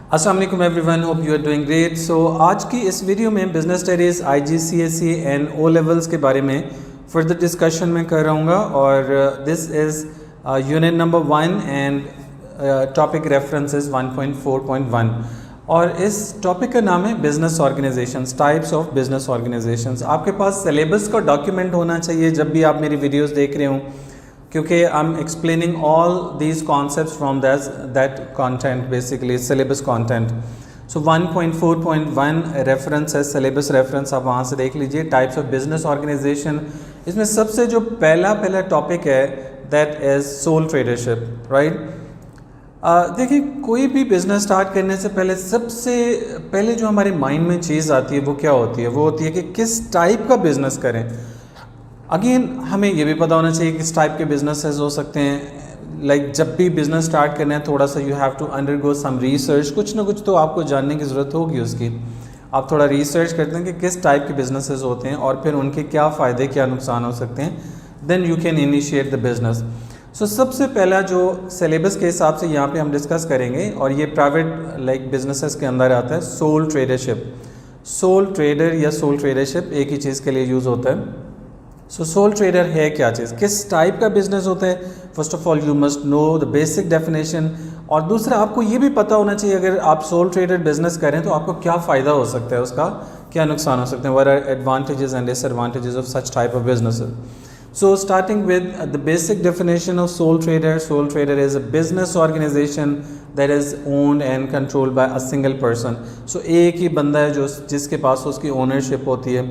अस्सलाम वालेकुम everyone, hope you are doing great. So आज की इस वीडियो में business studies IGCSE and O levels के बारे में फर्दर डिस्कशन में कर रहूँगा और this is unit number 1 and topic reference is 1.4.1 और इस टॉपिक का नाम है business organisations, types of business organisations. आपके पास सिलेबस का डॉक्यूमेंट होना चाहिए जब भी आप मेरी वीडियोज़ देख रहे हों, क्योंकि I am explaining all these concepts from that content, basically syllabus content. So 1.4.1 reference है, सिलेबस रेफरेंस, आप वहाँ से देख लीजिए। टाइप्स ऑफ बिजनेस ऑर्गेनाइजेशन, इसमें सबसे जो पहला टॉपिक है that is soul tradership, right. देखिए, कोई भी बिज़नेस स्टार्ट करने से पहले सबसे पहले जो हमारे माइंड में चीज़ आती है वो क्या होती है? वो होती है कि किस टाइप का बिज़नेस करें। अगेन हमें ये भी पता होना चाहिए किस टाइप के बिजनेसेस हो सकते हैं। लाइक जब भी बिज़नेस स्टार्ट करना है थोड़ा सा you have to undergo some research, कुछ ना कुछ तो आपको जानने की ज़रूरत होगी उसकी। आप थोड़ा रिसर्च करते हैं कि किस टाइप के बिजनेसेस होते हैं और फिर उनके क्या फ़ायदे क्या नुकसान हो सकते हैं, then you can initiate the business. So सबसे पहला जो सिलेबस के हिसाब से यहाँ पे हम डिस्कस करेंगे, और ये प्राइवेट लाइक बिजनेसेस के अंदर आता है, सोल ट्रेडरशिप। सोल ट्रेडर या सोल ट्रेडरशिप एक ही चीज़ के लिए यूज़ होता है। सो सोल ट्रेडर है क्या चीज़, किस टाइप का बिजनेस होता है? First of all you must know the basic definition, और दूसरा आपको ये भी पता होना चाहिए अगर आप सोल ट्रेडर बिजनेस करें तो आपको क्या फ़ायदा हो सकता है, उसका क्या नुकसान हो सकते हैं, what are advantages and disadvantages of such type of businesses. So starting with the basic definition of sole trader is a business organization that is owned and controlled by a single person. So एक ही बंदा है जो जिसके पास उसकी ownership होती है,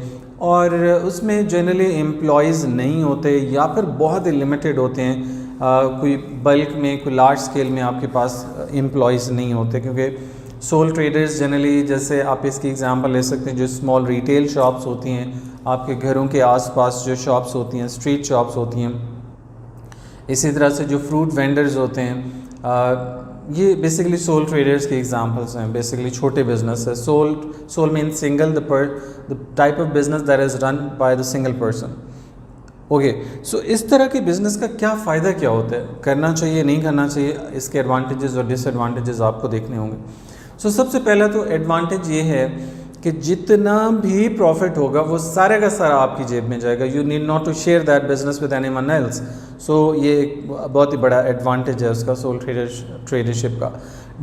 और उसमें जनरली एम्प्लॉयज़ नहीं होते या फिर बहुत ही लिमिटेड होते हैं। कोई बल्क में, कोई लार्ज स्केल में आपके पास एम्प्लॉयज़ नहीं होते, क्योंकि सोल ट्रेडर्स जनरली, जैसे आप इसकी एग्जांपल ले सकते हैं, जो स्मॉल रिटेल शॉप्स होती हैं, आपके घरों के आसपास जो शॉप्स होती हैं, स्ट्रीट शॉप्स होती हैं, इसी तरह से जो फ्रूट वेंडर्स होते हैं, ये बेसिकली सोल ट्रेडर्स के एग्जांपल्स हैं। बेसिकली छोटे बिजनेस है। Sole mean single, the type of business that is run by the single person. Okay, so इस तरह के बिज़नेस का क्या फ़ायदा क्या होता है, करना चाहिए नहीं करना चाहिए, इसके एडवांटेजेस और डिसएडवांटेजेस आपको देखने होंगे। सो सबसे पहला तो एडवांटेज ये है कि जितना भी प्रॉफिट होगा वो सारा का सारा आपकी जेब में जाएगा। You need not to share that business with anyone else. So ये एक बहुत ही बड़ा एडवांटेज है उसका, सोल ट्रेडरशिप का।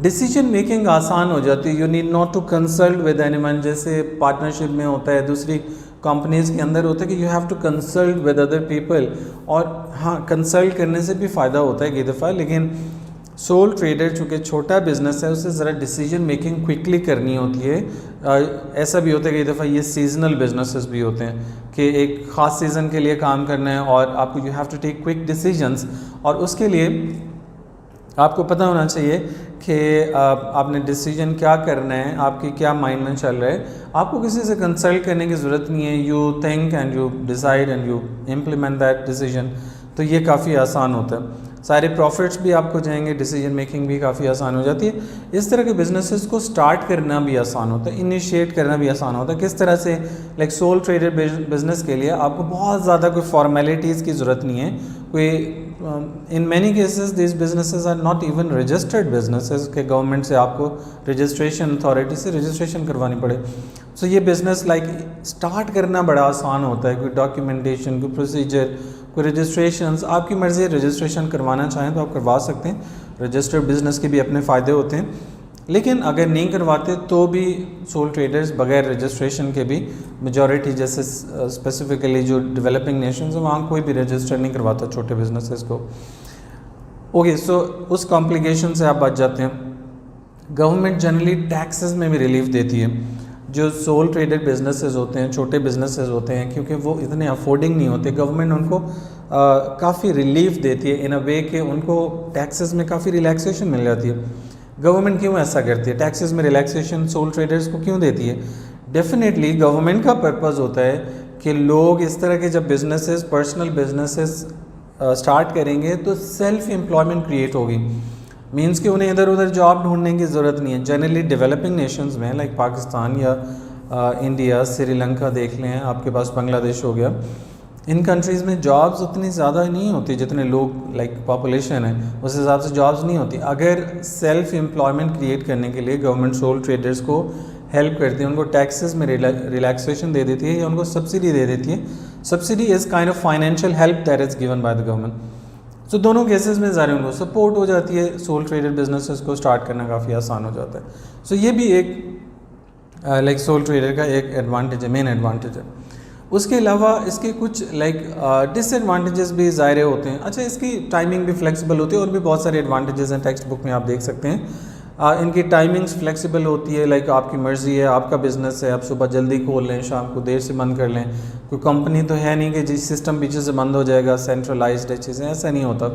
डिसीजन मेकिंग आसान हो जाती है। You need not to consult with anyone, जैसे पार्टनरशिप में होता है, दूसरी कंपनीज़ के अंदर होता है कि you have to consult with other people. और हाँ, कंसल्ट करने से भी फ़ायदा होता है कई दफ़ा, लेकिन सोल ट्रेडर चूँकि छोटा बिजनेस है, उसे ज़रा डिसीजन मेकिंग क्विकली करनी होती है। ऐसा भी होता है कई दफ़ा ये सीजनल बिजनेसेस भी होते हैं कि एक ख़ास सीज़न के लिए काम करना है और आपको you have to take quick decisions, और उसके लिए आपको पता होना चाहिए कि आपने डिसीजन क्या करना है, आपकी क्या माइंड में चल रहा है। आपको किसी से कंसल्ट करने की ज़रूरत नहीं है। You think and you decide and you implement that decision. तो ये काफ़ी आसान होता है। सारे प्रॉफिट्स भी आपको जाएंगे, डिसीजन मेकिंग भी काफ़ी आसान हो जाती है। इस तरह के बिजनेसेस को स्टार्ट करना भी आसान होता है, इनिशिएट करना भी आसान होता है। किस तरह से? लाइक सोल ट्रेडर बिजनेस के लिए आपको बहुत ज़्यादा कोई फॉर्मेलिटीज़ की ज़रूरत नहीं है। कोई in many cases this businesses are not even registered businesses के गवर्नमेंट से आपको रजिस्ट्रेशन अथॉरिटी से रजिस्ट्रेशन करवानी पड़े। सो ये बिज़नेस लाइक स्टार्ट करना बड़ा आसान होता है। कोई डॉक्यूमेंटेशन, कोई प्रोसीजर, कोई रजिस्ट्रेशंस, आपकी मर्ज़ी है। रजिस्ट्रेशन करवाना चाहें तो आप करवा सकते हैं। रजिस्टर्ड बिज़नेस के भी अपने फ़ायदे होते हैं, लेकिन अगर नहीं करवाते तो भी सोल ट्रेडर्स बगैर रजिस्ट्रेशन के भी मेजॉरिटी, जैसे स्पेसिफिकली जो डेवलपिंग नेशंस हैं वहाँ कोई भी रजिस्टर नहीं करवाता छोटे बिजनेसेस को। ओके, सो उस कॉम्प्लिकेशन से आप बच जाते हैं। गवर्नमेंट जनरली टैक्सेस में भी रिलीफ देती है जो सोल ट्रेडर बिजनेसेस होते हैं, छोटे बिजनेसेस होते हैं, क्योंकि वो इतने अफोर्डिंग नहीं होते। गवर्नमेंट उनको काफ़ी रिलीफ देती है इन अ वे कि उनको टैक्सेस में काफ़ी रिलैक्सेशन मिल जाती है। गवर्नमेंट क्यों ऐसा करती है? टैक्सेस में रिलैक्सेशन सोल ट्रेडर्स को क्यों देती है? डेफिनेटली गवर्नमेंट का पर्पज़ होता है कि लोग इस तरह के जब बिजनेसेस, पर्सनल बिजनेसेस स्टार्ट करेंगे तो सेल्फ एम्प्लॉयमेंट क्रिएट होगी। मीन्स कि उन्हें इधर उधर जॉब ढूंढने की ज़रूरत नहीं है। जनरली डेवलपिंग नेशंस में लाइक पाकिस्तान या इंडिया, श्रीलंका देख लें, आपके पास बांग्लादेश हो गया, इन कंट्रीज़ में जॉब्स उतनी ज़्यादा नहीं होती जितने लोग लाइक पॉपुलेशन है उस हिसाब से जॉब्स नहीं होती। अगर सेल्फ एम्प्लॉयमेंट क्रिएट करने के लिए गवर्नमेंट सोल ट्रेडर्स को हेल्प करती है, उनको टैक्सेस में रिलैक्सेशन दे देती है या उनको सब्सिडी दे देती है। Subsidy is kind of financial help that is given by the government. So दोनों केसेस में ज़ाहिर उनको सपोर्ट हो जाती है, सोल ट्रेडर बिजनेसेस को स्टार्ट करना काफ़ी आसान हो जाता है। सो ये भी एक लाइक सोल ट्रेडर का एक एडवांटेज है, मेन एडवांटेज है। उसके अलावा इसके कुछ लाइक डिसएडवांटेजेस भी ज़ाहिर होते हैं। अच्छा, इसकी टाइमिंग भी फ्लेक्सिबल होती है और भी बहुत सारे एडवांटेजेस हैं, टेक्स्ट बुक में आप देख सकते हैं। इनकी टाइमिंग्स फ्लेक्सिबल होती है, लाइक आपकी मर्ज़ी है, आपका बिज़नेस है, आप सुबह जल्दी खोल लें, शाम को देर से बंद कर लें। कोई कंपनी तो है नहीं कि जिस सिस्टम पीछे से बंद हो जाएगा, सेंट्रलाइज्ड है चीज़ें, ऐसा नहीं होता।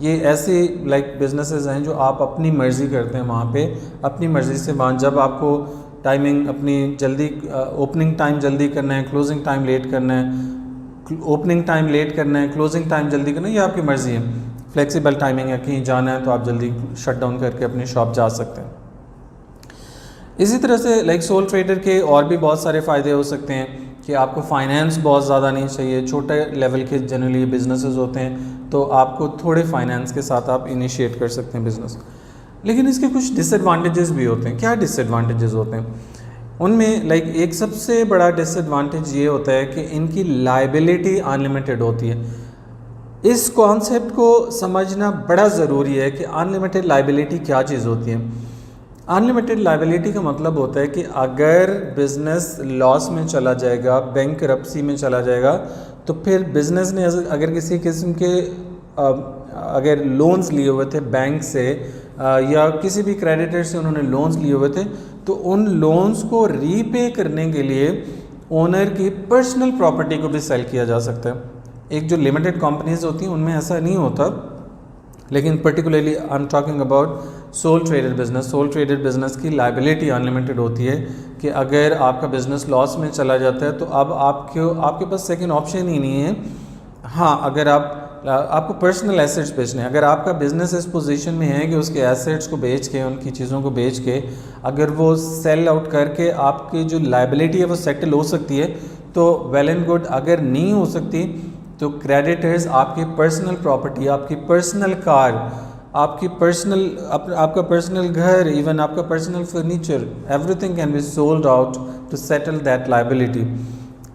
ये ऐसे लाइक बिजनेसेस हैं जो आप अपनी मर्ज़ी करते हैं, वहाँ पे अपनी मर्ज़ी से वहाँ जब आपको टाइमिंग अपनी जल्दी ओपनिंग टाइम जल्दी करना है, क्लोजिंग टाइम लेट करना है, ओपनिंग टाइम लेट करना है, क्लोजिंग टाइम जल्दी करना है, ये आपकी मर्ज़ी है। फ्लेक्सिबल टाइमिंग है, कहीं जाना है तो आप जल्दी शट डाउन करके अपनी शॉप जा सकते हैं। इसी तरह से लाइक सोल ट्रेडर के और भी बहुत सारे फ़ायदे हो सकते हैं कि आपको फाइनेंस बहुत ज़्यादा नहीं चाहिए। छोटे लेवल के जनरली बिजनेसेस होते हैं तो आपको थोड़े फाइनेंस के साथ आप इनिशिएट कर सकते हैं बिज़नेस। लेकिन इसके कुछ डिसएडवांटेजेस भी होते हैं। क्या डिसएडवांटेजेस होते हैं? उनमें लाइक एक सबसे बड़ा डिसएडवांटेज ये होता है कि इनकी लायबिलिटी अनलिमिटेड होती है। इस कॉन्सेप्ट को समझना बड़ा ज़रूरी है कि अनलिमिटेड लायबिलिटी क्या चीज़ होती है। अनलिमिटेड लायबिलिटी का मतलब होता है कि अगर बिज़नेस लॉस में चला जाएगा, बैंकरप्सी में चला जाएगा, तो फिर बिज़नेस ने अगर किसी किस्म के अगर लोन्स लिए हुए थे बैंक से या किसी भी क्रेडिटर से उन्होंने लोन्स लिए हुए थे, तो उन लोन्स को रीपे करने के लिए ओनर की पर्सनल प्रॉपर्टी को भी सेल किया जा सकता है। एक जो लिमिटेड कंपनीज होती हैं उनमें ऐसा नहीं होता, लेकिन particularly I am talking about soul trader business. Soul trader business की लायबिलिटी अनलिमिटेड होती है कि अगर आपका बिजनेस लॉस में चला जाता है तो अब आपके पास सेकंड ऑप्शन ही नहीं है। हाँ, अगर आपको पर्सनल एसेट्स बेचने हैं, अगर आपका बिजनेस इस पोजीशन में है कि उसके एसेट्स को बेच के, उनकी चीज़ों को बेच के अगर वो सेल आउट करके आपकी जो लायबिलिटी है वो सेटल हो सकती है तो वेल एंड गुड। अगर नहीं हो सकती तो क्रेडिटर्स आपकी पर्सनल प्रॉपर्टी, आपकी पर्सनल कार, आपका पर्सनल घर, इवन आपका personal furniture, everything can be sold out to settle that liability.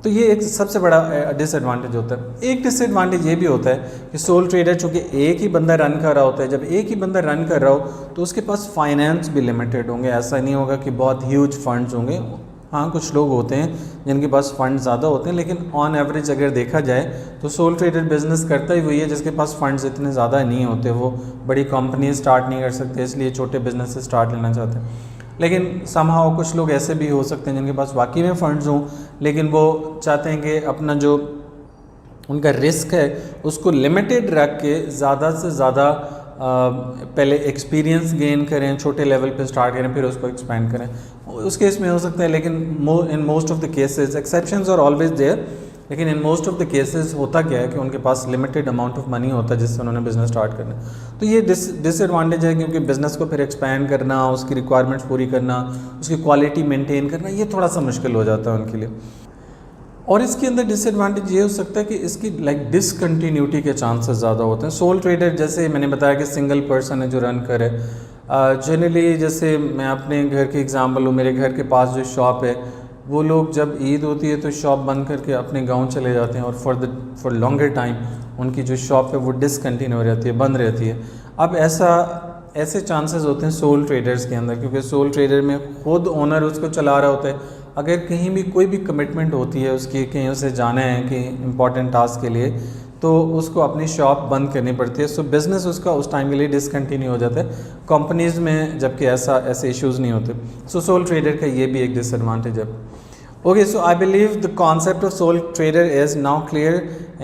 तो ये एक सबसे बड़ा डिसएडवांटेज होता है। एक डिसएडवांटेज ये भी होता है कि सोल ट्रेडर चूँकि एक ही बंदा रन कर रहा होता है, जब एक ही बंदा रन कर रहा हो तो उसके पास फाइनेंस भी लिमिटेड होंगे। ऐसा नहीं होगा कि बहुत ह्यूज फंड्स होंगे। हाँ, कुछ लोग होते हैं जिनके पास फंड ज़्यादा होते हैं, लेकिन ऑन एवरेज अगर देखा जाए तो सोल ट्रेडर बिजनेस करता ही वही है जिसके पास फंड्स इतने ज़्यादा नहीं होते। वो बड़ी कंपनी स्टार्ट नहीं कर सकते, इसलिए छोटे बिजनेस से स्टार्ट लेना चाहते हैं। लेकिन समहाउ कुछ लोग ऐसे भी हो सकते हैं जिनके पास वाकई में फ़ंड्स हों, लेकिन वो चाहते हैं कि अपना जो उनका रिस्क है उसको लिमिटेड रख के ज़्यादा से ज़्यादा पहले एक्सपीरियंस गेन करें, छोटे लेवल पे स्टार्ट करें, फिर उसको एक्सपेंड करें। उस केस में हो सकता है, लेकिन in most of the cases, exceptions are always there, लेकिन in most of the cases होता क्या है कि उनके पास लिमिटेड अमाउंट ऑफ मनी होता है जिससे उन्होंने बिज़नेस स्टार्ट करना है। तो ये डिसएडवांटेज है, क्योंकि बिज़नेस को फिर एक्सपैंड करना, उसकी रिक्वायरमेंट्स पूरी करना, उसकी क्वालिटी मेंटेन करना, ये थोड़ा सा मुश्किल हो जाता है उनके लिए। और इसके अंदर डिसएडवांटेज ये हो सकता है कि इसकी लाइक डिसकंटिन्यूटी के चांसेस ज़्यादा होते हैं। सोल ट्रेडर जैसे मैंने बताया कि सिंगल पर्सन है जो रन करे। जनरली जैसे मैं अपने घर की एग्जांपल लूँ, मेरे घर के पास जो शॉप है, वो लोग जब ईद होती है तो शॉप बंद करके अपने गांव चले जाते हैं और फॉर लॉन्गर टाइम उनकी जो शॉप है वो डिसकंटिन्यू हो रहती है, बंद रहती है। अब ऐसे चांसेस होते हैं सोल ट्रेडर्स के अंदर, क्योंकि सोल ट्रेडर में खुद ओनर उसको चला रहा होता है। अगर कहीं भी कोई भी कमिटमेंट होती है उसकी, कहीं उसे जाना है कि इम्पॉर्टेंट टास्क के लिए, तो उसको अपनी शॉप बंद करनी पड़ती है। सो बिज़नेस उसका उस टाइम के लिए डिसकंटिन्यू हो जाता है। कंपनीज़ में जबकि ऐसे इश्यूज़ नहीं होते। सो सोल ट्रेडर का ये भी एक डिसएडवांटेज है। Okay, so I believe the concept of sole trader is now clear,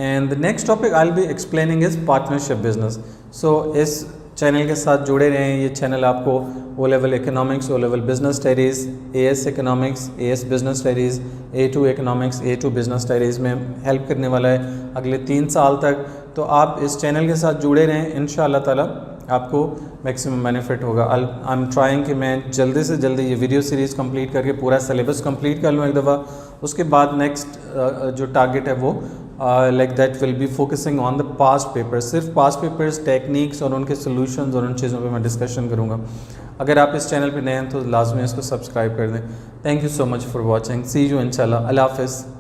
and the next topic I'll be explaining is partnership business. So इस चैनल के साथ जुड़े रहें। ये चैनल आपको O level economics, O level business studies, AS economics, AS business studies, A2 economics, A2 business studies में help करने वाला है अगले 3 साल तक। तो आप इस चैनल के साथ जुड़े रहें, इंशाअल्लाह ताला आपको मैक्सिमम बेनिफिट होगा। आई एम ट्राइंग कि मैं जल्दी से जल्दी ये वीडियो सीरीज़ कंप्लीट करके पूरा सिलेबस कंप्लीट कर लूँ एक दफ़ा। उसके बाद नेक्स्ट जो टारगेट है वो like that will be focusing on the past papers, सिर्फ पास्ट पेपर्स, टेक्निक्स और उनके सोल्यूशंस और उन चीज़ों पे मैं डिस्कशन करूँगा। अगर आप इस चैनल पे नए हैं तो लाजमी इसको सब्सक्राइब कर दें। Thank you so much for watching, see you इंशाल्लाह, अल्लाह हाफ़िज़।